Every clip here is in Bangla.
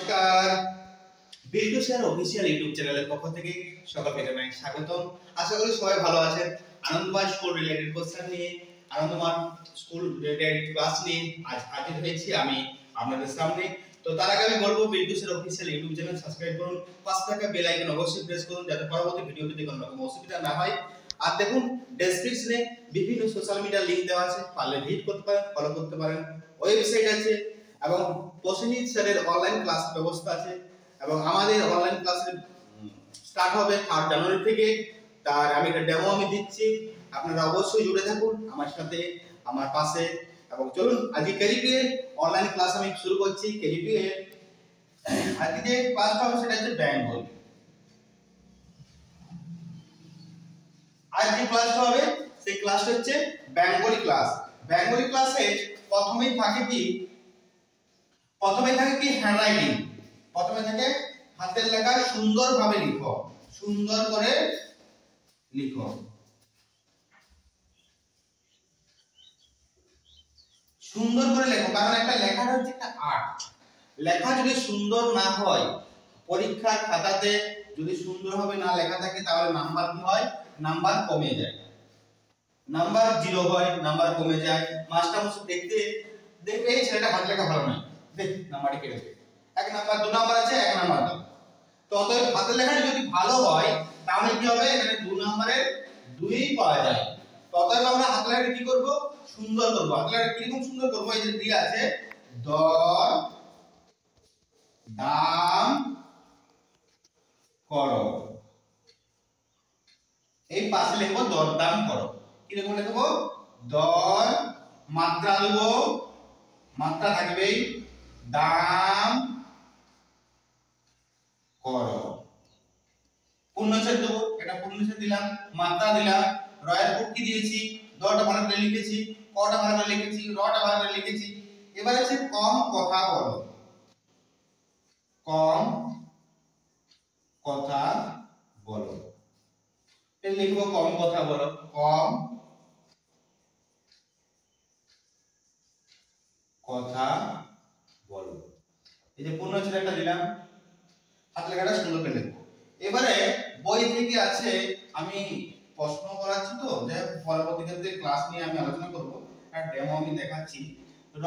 নমস্কার, বিল্টু স্যার অফিসিয়াল ইউটিউব চ্যানেলের পক্ষ থেকে সকলকে জানাই স্বাগতম। আশা করি সবাই ভালো আছেন। আনন্দময় স্কুল রিলেটেড কোশ্চেন নিয়ে, আনন্দময় স্কুল রিলেটেড ক্লাস নিয়ে আজ হাজির হয়েছি আমি আপনাদের সামনে। তো তার আগে আমি বলবো, Biltu sir official YouTube channel subscribe করুন, পাশে থাকা বেল আইকন অবশ্যই প্রেস করুন যাতে পরবর্তী ভিডিও পেতে কোনো রকম অসুবিধা না হয়। আর দেখুন, ডেসক্রিপশনে বিভিন্ন সোশ্যাল মিডিয়া লিংক দেওয়া আছে, পারলে ভিজিট করতে পারেন, ফলো করতে পারেন। ওয়েবসাইট আছে এবং প্রসেনজিৎ স্যারের অনলাইন ক্লাস ব্যবস্থা আছে এবং আমাদের অনলাইন ক্লাসের স্টার্ট হবে 3 জানুয়ারি থেকে। তার আমি একটা ডেমো দিচ্ছি, আপনারা অবশ্যই জুড়ে থাকুন আমার সাথে, আমার পাশে। এবং চলুন আজকে কেজি2 এর অনলাইন ক্লাস আমি শুরু করছি। কেজি2 এর আজকে যে ক্লাসটা হবে সেটা হচ্ছে বেঙ্গল। আজ যে ক্লাসটা হবে সেই ক্লাসটা হচ্ছে বেঙ্গলি ক্লাস। বেঙ্গলি ক্লাসে প্রথমেই থাকে কি হ্যান্ডরাইটিং। প্রথমে থাকে হাতের লেখা, সুন্দরভাবে লিখো, সুন্দর করে লিখো, সুন্দর করে লেখো। কারণ একটা লেখার হচ্ছে একটা আর্ট। লেখা যদি সুন্দর না হয়, পরীক্ষার খাতাতে যদি সুন্দরভাবে না লেখা থাকে, তাহলে নাম্বার কি হয়? নাম্বার কমে যায়, নাম্বার 0 হয়, নাম্বার কমে যায়। মাস্টার মশাই দেখবে এই ছেলেটা হাত লেখা ভালো নয়, দেখ নাম্বারটি কেটে দে, 1 নাম্বার 2 নাম্বার আছে, 1 নাম্বার দাও। তো অতএব হাতের লেখাটা যদি ভালো হয় তাহলে কি হবে? এখানে 2 নাম্বারের 2ই পাওয়া যায়। তো অতএব আমরা হাতের লেখাটা কি করব? সুন্দর করব। হাতের লেখাটা কিরকম সুন্দর করব? এই যে দেয়া আছে দর দাম করো, এই পাশে লিখবো দরদাম করো। কিরকম লিখবো? দর, মাত্রা দেব, মাত্রা থাকবেই, দাম করো, পূর্ণচ্ছেদ দেবো, এটা পূর্ণচ্ছেদ দিলাম, মাত্রা দিলাম, রয়ের পর কি দিয়েছি? দটা ভালো করে লিখেছি, কটা ভালো করে লিখেছি, রটা ভালো করে লিখেছি। এবার আছে কম কথা বলো, কম কথা বলো, এটা লিখবো কম কথা বলো, কম কথা বলো। এই যে পূর্ণচ্ছেদ একটা দিলাম, হাত লেখাটা সুন্দর করে লিখবো। এবারে বই থেকে আছে, আমি প্রশ্ন করাচ্ছি তো, যে পরবর্তী ক্ষেত্রে ক্লাস নিয়ে আমি আলোচনা করব, আর ডেমো আমি দেখাচ্ছি। র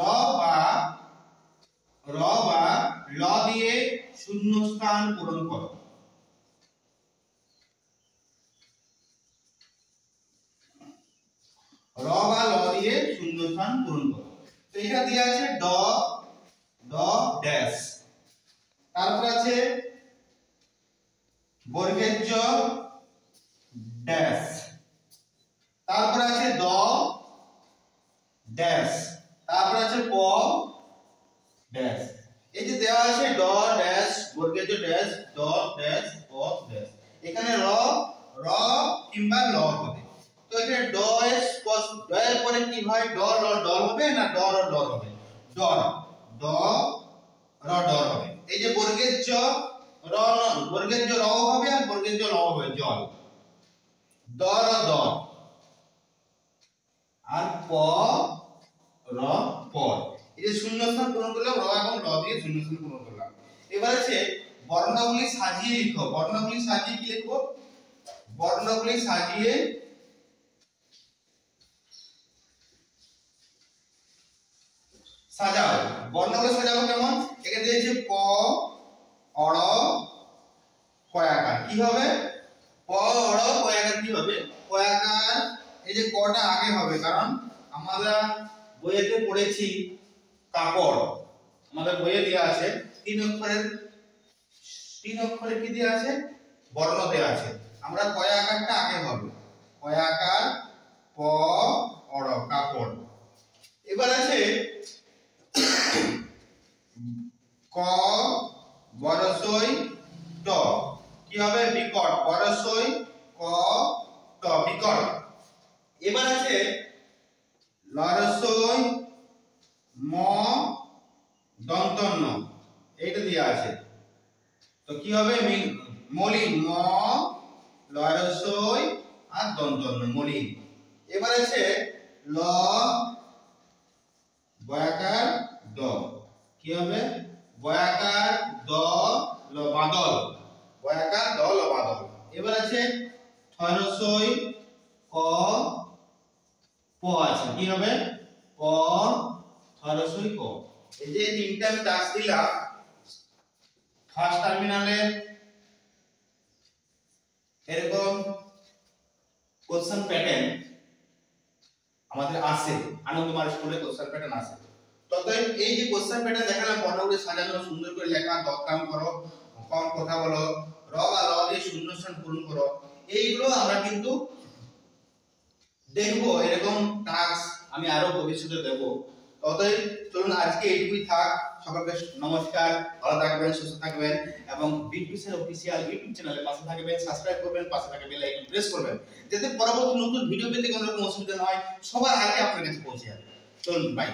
বা ল দিয়ে শূন্যস্থান পূরণ করো। র বা ল দিয়ে শূন্যস্থান পূরণ করো। তো এটা দেয়া আছে ড ড্যাশ, তারপর আছে বর্গের জ ড্যাশ, তারপর আছে দ ড্যাশ, তারপর আছে প ড্যাশ। এই যে দেওয়া আছে ড ড্যাশ, বর্গের জ ড্যাশ, দ ড্যাশ, প ড্যাশ। এখানে র কিংবা ল হবে। তো এখানে ড এর পরে কি হয়? ড র ড হবে না ড র ড হবে? ডর, ড র ডর হবে। এই যে বর্গের জ র, বর্গের জ র হবে আর বর্গের জ ল হবে, জল, দ র দ, আর প র পর। এই যে শূন্যস্থান পূরণ করলাম, র এবং ল দিয়ে শূন্যস্থান পূরণ করলাম। এবার আছে বর্ণগুলি সাজিয়ে লিখো। বর্ণগুলি সাজিয়ে কি লিখবো? বর্ণগুলি সাজিয়ে সাজাও। বর্ণগুলি সাজাবো কেমন? এখানে দিয়েছে ক, অড়, কয়াকার। কি হবে? ক, অড়, কয়াকার কি হবে? কয়াকার, এই যে কটা আগে হবে, কারণ আমরা বইয়েতে পড়েছি কাপড়। আমাদের বইয়ে দেয়া আছে 3 অক্ষরের কি দেয়া আছে? বর্ণ দেয়া আছে। আমরা কয়াকারটা আগে হবে, কয়াকার, ক, অড়, কাপড়। এবার আছে ক, বড়সই, ট, কি হবে? বিকট, বড়সই, ক, ট, বিকট। এবার আছে লরসই, ম, দন্তন্য, এইটা দেয়া আছে। তো কি হবে? মলিন, ম, লরসই আর দন্তন্য, মলিন। এবার আছে ল, বয়াকার, দ, কি হবে? বয়াকার, দ, বাদল, বয়াকার দল বাদল। এবার আছে ঠরসই ক প আছে, কি হবে প ঠরসই ক। এই যে তিনটা আমি দাগ দিলাম, ফার্স্ট টার্মিনালে এরকম কোশ্চেন প্যাটার্ন আমাদের আসে, আনন্দমার স্কুলে কোশ্চেন প্যাটার্ন আসে। ততই এই যে কোশ্চেন প্যাটার্ন দেখালাম, পড়াগুলো সাজানো, সুন্দর করে লেখা, দত্তাম করো, কম কথা বলো, র বা ল দিয়ে শূন্যস্থান পূরণ করো, এইগুলো আমরা কিন্তু দেখবো। এরকম টাস্ক আমি আরো ভবিষ্যতে দেব। ততই চলুন আজকে এইটুকুই থাক। সকলকে নমস্কার, ভালো থাকবেন, সুস্থ থাকবেন এবং বিট্টু স্যার অফিসিয়াল ইউটিউব চ্যানেলে পাশে থাকবেন, সাবস্ক্রাইব করবেন, পাশে থাকা বেল আইকন প্রেস করবেন, যাতে পরবর্তী নতুন ভিডিও পেতে কোনো রকম অসুবিধা না হয়, সবার আগে আপনার কাছে পৌঁছে যাবে। চলুন, বাই।